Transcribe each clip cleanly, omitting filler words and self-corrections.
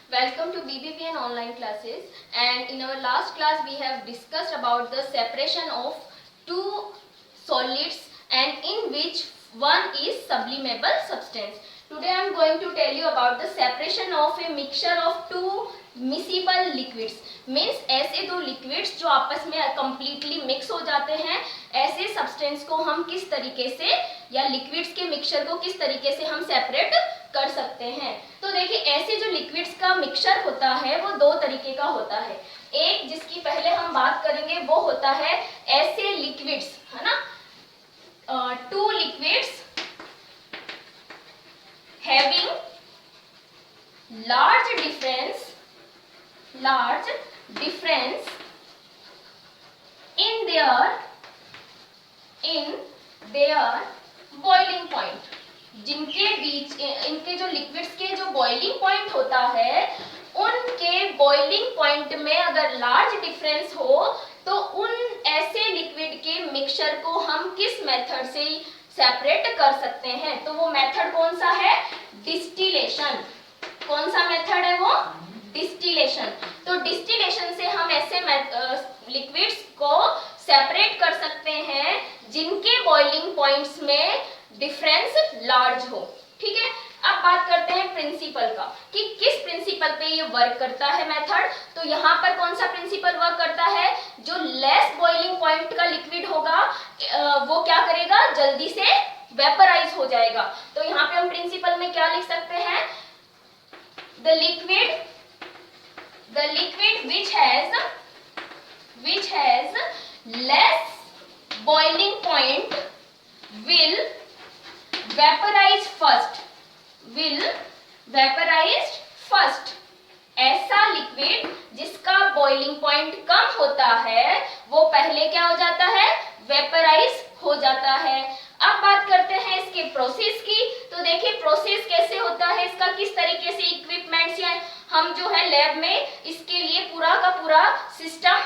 Welcome to BBVN online classes, and in our last class we have discussed about the separation of two solids and in which one is sublimable substance. Today I am going to tell you about the separation of a mixture of two miscible liquids. Means ऐसे दो liquids जो आपस में completely mix हो जाते हैं, ऐसे substance को हम किस तरीके से या लिक्विड्स के मिक्सचर को किस तरीके से हम सेपरेट कर सकते हैं। तो देखिए ऐसे जो लिक्विड्स का मिक्सचर होता है वो दो तरीके का होता है। एक जिसकी पहले हम बात करेंगे वो होता है ऐसे लिक्विड्स, है ना, two liquids having large difference in their boiling point। जिनके बीच इनके जो लिक्विड्स के जो बॉइलिंग पॉइंट होता है उनके बॉइलिंग पॉइंट में अगर लार्ज डिफरेंस हो तो उन ऐसे लिक्विड के मिक्सचर को हम किस मेथड से सेपरेट कर सकते हैं। तो वो मेथड कौन सा है? डिस्टिलेशन। कौन सा मेथड है वो? डिस्टिलेशन। तो डिस्टिलेशन से हम ऐसे लिक्विड्स को सेपरेट कर सकते हैं जिनके बॉइलिंग पॉइंट्स में डिफरेंस लार्ज हो। ठीक है, अब बात करते हैं प्रिंसिपल का कि किस प्रिंसिपल पे ये वर्क करता है मेथड। तो यहाँ पर कौन सा प्रिंसिपल वर्क करता है? जो लेस बॉइलिंग पॉइंट का लिक्विड होगा वो क्या करेगा? जल्दी से वेपराइज हो जाएगा। तो यहाँ पे हम प्रिंसिपल में क्या लिख सकते हैं? The liquid which has less boiling point will vaporize first। ऐसा लिक्विड जिसका बॉइलिंग पॉइंट कम होता है वो पहले क्या हो जाता है? वेपराइज हो जाता है। अब बात करते हैं इसके प्रोसेस की। तो देखिए प्रोसेस कैसे होता है इसका, किस तरीके से इक्विपमेंट्स या हम जो है लैब में इसके लिए पूरा का पूरा सिस्टम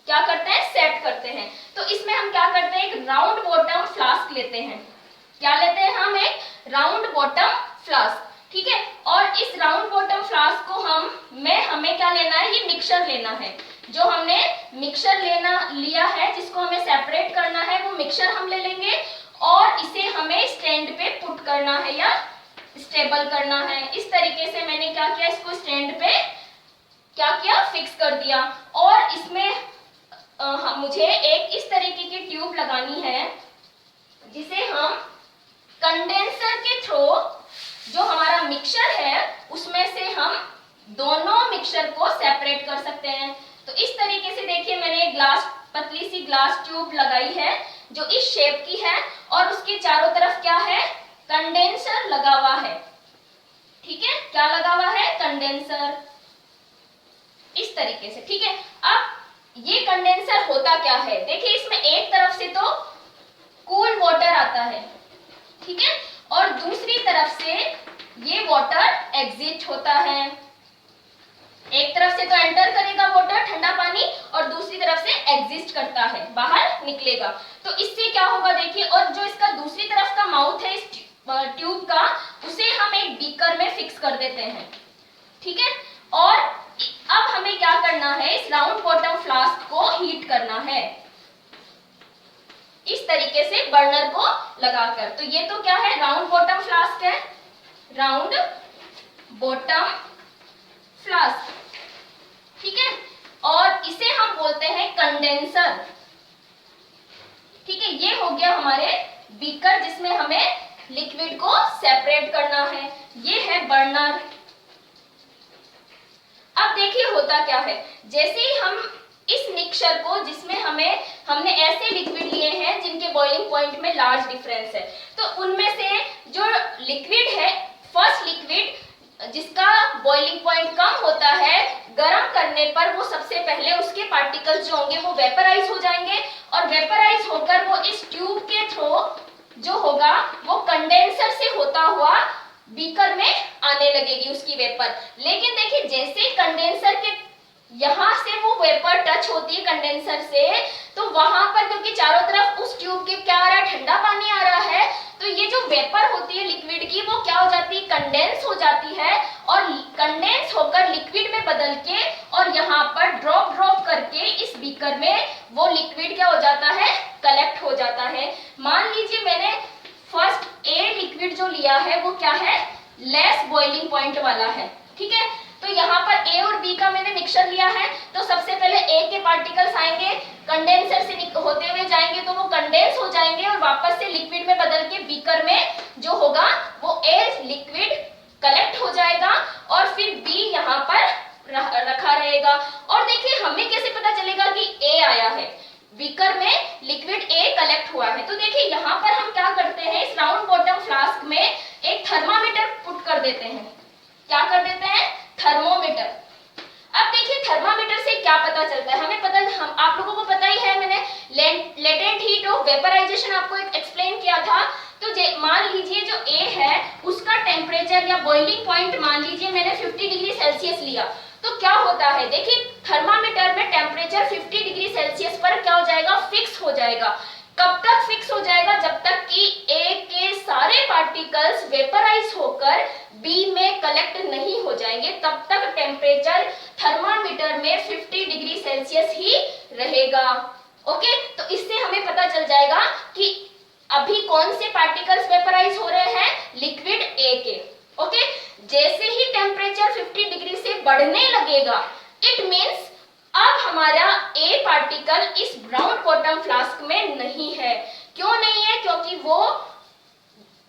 क्या करते हैं? सेट करते हैं। तो इसमें हम क्या करते हैं? एक राउंड बॉटम फ्लास्क लेते हैं। क्या लेते हैं हम? एक राउंड बॉटम फ्लास्क। ठीक है, और इस राउंड बॉटम फ्लास्क को हमें क्या लेना है? ये मिक्सचर लेना है। जो हमने मिक्सचर लिया है जिसको हमें सेपरेट करना है वो मिक्सचर हम ले लेंगे और इसे हमें स्टैंड पे पुट करना है या स्टेबल करना है। इस तरीके से मैंने क्या किया? इसको स्टैंड पे क्या किया? फिक्स कर दिया। और इसमें मुझे एक इस तरीके की ट्यूब लगानी है जिसे हम कंडेंसर के थ्रू जो हमारा मिक्सचर है उसमें से हम दोनों मिक्सचर को सेपरेट कर सकते हैं। तो इस तरीके से देखिए मैंने एक पतली सी ग्लास ट्यूब लगाई है जो इस शेप की है और उसके चारों तरफ क्या है? कंडेंसर लगा हुआ है। ठीक है, क्या लगा हुआ है? कंडेंसर। इस तरीके से। ठीक है, अब ये कंडेंसर होता क्या है? देखिए इसमें एक तरफ से तो कूल वाटर आता है, ठीक है, और दूसरी तरफ से ये वाटर एग्जिट होता है। एक तरफ से तो एंटर करेगा वाटर ठंडा पानी और दूसरी तरफ से एग्जिस्ट करता है, बाहर निकलेगा। तो इससे क्या होगा देखिए, और जो इसका दूसरी तरफ का माउथ है इस ट्यूब का उसे हम एक बीकर में फिक्स कर देते हैं। ठीक है, और अब हमें क्या करना है? इस राउंड बॉटम फ्लास्क को हीट करना है इस तरीके से बर्नर को लगाकर। तो ये तो क्या है? राउंड बॉटम फ्लास्क है, राउंड बॉटम फ्लास्क। ठीक है, और इसे हम बोलते हैं कंडेंसर। ठीक है, ये हो गया हमारे बीकर जिसमें हमें लिक्विड को सेपरेट करना है। ये है बर्नर। अब देखिए होता क्या है, जैसे ही हम इस मिक्सचर को जिसमें हमने ऐसे लिक्विड लिए हैं जिनके बॉइलिंग पॉइंट में लार्ज डिफरेंस है, तो उनमें से जो लिक्विड है, फर्स्ट लिक्विड जिसका बॉइलिंग पॉइंट कम होता है, गर्म करने पर वो सबसे पहले उसके पार्टिकल्स जो होंगे वो वेपराइज हो जाएंगे और वेपराइज होकर वो इस ट्यूब के थ्रू जो होगा वो कंडेंसर से होता हुआ बीकर में आने लगेगी उसकी वेपर। लेकिन देखिए जैसे कंडेंसर के यहाँ से वो वेपर टच होती है कंडेंसर से, तो वहां पर क्योंकि चारों तरफ उस ट्यूब के क्या आ रहा है? ठंडा पानी आ रहा है, तो ये जो वेपर होती है लिक्विड की वो क्या हो जाती है? कंडेंस हो जाती है और कंडेंस होकर लिक्विड में बदल के और यहाँ पर ड्रॉप करके इस बीकर में वो लिक्विड क्या हो जाता है, कलेक्ट हो जाता है। मान लीजिए मैंने फर्स्ट ए लिक्विड जो लिया है वो क्या है, लेस बॉइलिंग पॉइंट वाला है, ठीक है। तो यहाँ पर ए और बी का मैंने मिक्सचर लिया है, तो सबसे पहले ए के पार्टिकल्स आएंगे, कंडेंसर से होते हुए जाएंगे तो वो कंडेंस हो जाएंगे और वापस से लिक्विड में बदल के बीकर में जो होगा वो ए लिक्विड कलेक्ट हो जाएगा और फिर बी यहाँ पर रखा रहेगा। और देखिए हमें कैसे पता चलेगा कि ए आया है, बीकर में लिक्विड ए कलेक्ट हुआ है। तो देखिए यहाँ पर हम क्या करते हैं, इस राउंड बॉटम फ्लास्क में एक थर्मामीटर पुट कर देते हैं। क्या कर देते हैं, थर्मोमीटर। अब देखिए थर्मामीटर से क्या पता चलता है, हमें पता, हम आप लोगों को पता ही है, मैंने लेटेंट हीट ऑफ वेपराइजेशन आपको एक्सप्लेन किया था। तो मान लीजिए जो ए है उसका टेम्परेचर या बॉइलिंग पॉइंट मान लीजिए मैंने 50 डिग्री सेल्सियस लिया, तो क्या होता है, देखिए थर्मामीटर में टेम्परेचर 50 डिग्री सेल्सियस पर क्या हो जाएगा, फिक्स हो जाएगा। कब तक फिक्स हो जाएगा, जब तक कि ए के सारे पार्टिकल्स वेपराइज होकर बी में कलेक्ट नहीं हो जाएंगे, तब तक टेम्परेचर थर्मामीटर में 50 डिग्री सेल्सियस ही रहेगा। ओके, तो इससे हमें पता चल जाएगा कि अभी कौन से पार्टिकल्स वेपराइज हो रहे हैं, लिक्विड ए के। ओके, जैसे ही टेम्परेचर 50 डिग्री से बढ़ने लगेगा, इट मींस अब हमारा ए पार्टिकल इस राउंड बॉटम फ्लास्क में नहीं है। क्यों नहीं है, क्योंकि वो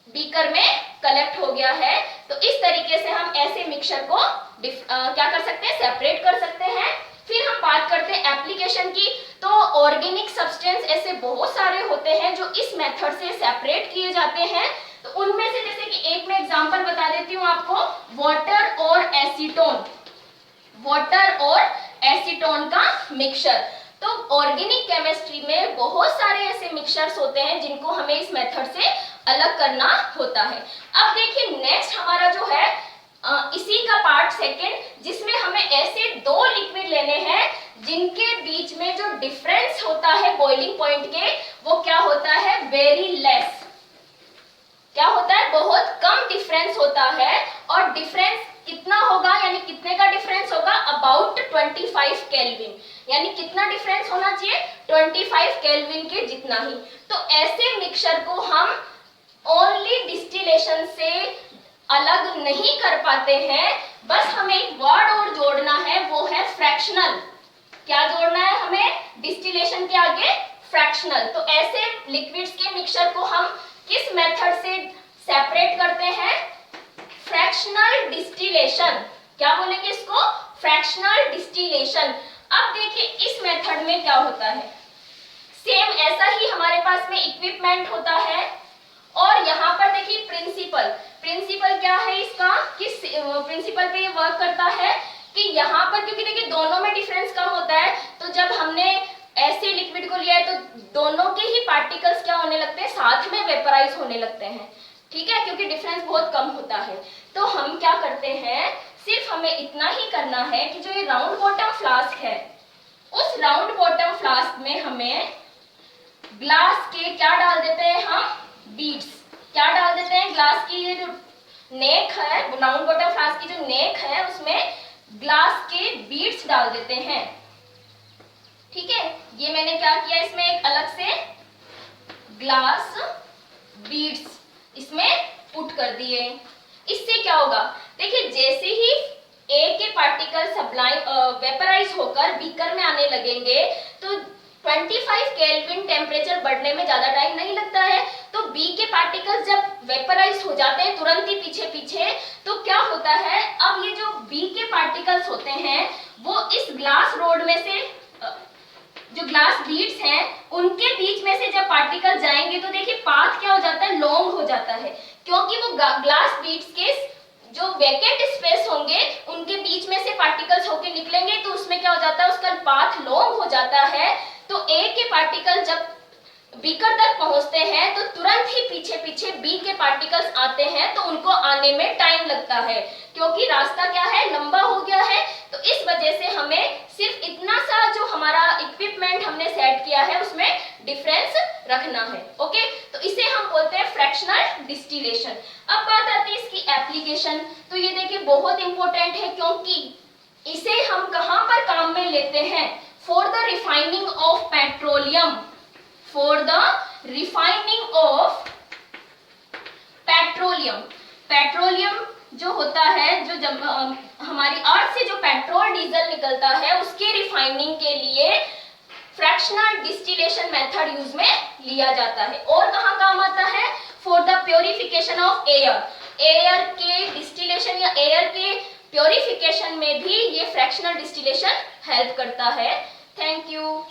बीकर में कलेक्ट हो गया है। तो इस तरीके से हम ऐसे मिक्सचर को क्या कर सकते हैं, सेपरेट कर सकते हैं। फिर हम बात करते हैं एप्लीकेशन की। तो ऑर्गेनिक सब्सटेंस ऐसे बहुत सारे होते हैं जो इस मेथड से सेपरेट किए जाते हैं। तो उनमें से जैसे कि एक मैं एग्जांपल बता देती हूँ आपको, वाटर और एसीटोन, वाटर और एसीटोन का मिक्सचर। तो ऑर्गेनिक केमिस्ट्री में बहुत सारे ऐसे मिक्सचर्स होते हैं जिनको हमें इस मेथड से अलग करना होता है। अब देखिए नेक्स्ट हमारा जो है इसी का पार्ट सेकंड, जिसमें हमें ऐसे दो लिक्विड लेने हैं जिनके बीच में जो डिफरेंस होता है बॉइलिंग पॉइंट के, वो क्या होता है, वेरी लेस। क्या होता है, बहुत कम डिफरेंस होता है। और डिफरेंस कितना होगा, यानी कितने का डिफरेंस होगा, अबाउट 25 केल्विन। यानी कितना डिफरेंस होना चाहिए, 25 केल्विन के जितना ही। तो ऐसे मिक्सचर को हम ओनली डिस्टिलेशन से अलग नहीं कर पाते हैं। बस हमें एक वर्ड और जोड़ना है, वो है फ्रैक्शनल। क्या जोड़ना है हमें, डिस्टिलेशन के आगे फ्रैक्शनल। तो ऐसे लिक्विड्स के मिक्सचर को हम किस मेथड से सेपरेट करते हैं, फ्रैक्शनल डिस्टिलेशन। क्या बोलेंगे इसको, फ्रैक्शनल डिस्टिलेशन। अब देखिए इस मेथड में क्या होता है, सेम ऐसा ही हमारे पास में इक्विपमेंट होता है। और यहाँ पर देखिए प्रिंसिपल क्या है इसका, किस प्रिंसिपल पे ये वर्क करता है कि यहाँ पर, क्योंकि देखिए दोनों में डिफरेंस कम होता है, तो जब हमने ऐसे लिक्विड को लिया है तो दोनों के ही पार्टिकल्स क्या होने लगते हैं, साथ में वेपराइज होने लगते हैं, ठीक है, क्योंकि डिफरेंस बहुत कम होता है। तो हम क्या करते हैं, सिर्फ हमें इतना ही करना है कि जो ये राउंड बॉटम फ्लास्क है, उस राउंड बॉटम फ्लास्क में हमें ग्लास के क्या डाल देते हैं हम, बीड्स। क्या डाल देते हैं, ग्लास की ये जो नेक है, राउंड बॉटम फ्लास्क की जो नेक है उसमें ग्लास के बीड्स डाल देते हैं, ठीक है। ये मैंने क्या किया, इसमें एक अलग से ग्लास बीड्स इसमें पुट कर दिए। इससे क्या होगा, देखिए जैसे ही ए के पार्टिकल वेपराइज होकर बीकर में आने लगेंगे तो 25 केल्विन टेम्परेचर बढ़ने में ज्यादा टाइम नहीं लगता है। तो बी के पार्टिकल्स जब वेपराइज हो जाते हैं तुरंत ही पीछे, तो क्या होता है, अब ये जो बी के पार्टिकल्स होते हैं वो इस ग्लास रोड में से, जो ग्लास बीड्स हैं उनके बीच में से जब पार्टिकल जाएंगे तो देखिए पाथ क्या हो जाता है, लॉन्ग हो जाता है, क्योंकि वो ग्लास बीड्स के जो वैकेंट स्पेस होंगे उनके बीच में से पार्टिकल्स होके निकलेंगे, तो उसमें क्या हो जाता है, उसका पाथ लॉन्ग हो जाता है। तो ए के पार्टिकल जब बीकर तक पहुंचते हैं तो तुरंत ही पीछे पीछे बी के पार्टिकल्स आते हैं, तो उनको आने में टाइम लगता है क्योंकि रास्ता क्या है, लंबा हो गया है। तो इस वजह से हमें सिर्फ इतना सा जो हमारा इक्विपमेंट हमने सेट किया है उसमें डिफरेंस रखना है। ओके, तो इसे हम बोलते हैं फ्रैक्शनल डिस्टिलेशन। अब बात आती है इसकी एप्लीकेशन। तो ये देखिए बहुत इंपॉर्टेंट है क्योंकि इसे हम कहां पर काम में लेते हैं, for the refining of petroleum, for the refining of petroleum. Petroleum जो होता है, जो जब हमारी अर्थ से जो पेट्रोल डीजल निकलता है उसके रिफाइनिंग के लिए फ्रैक्शनल डिस्टिलेशन मेथड यूज में लिया जाता है। और कहाँ काम आता है, for the purification of air. Air के डिस्टिलेशन या एयर के प्योरिफिकेशन में भी ये फ्रैक्शनल डिस्टिलेशन हेल्प करता है। Thank you.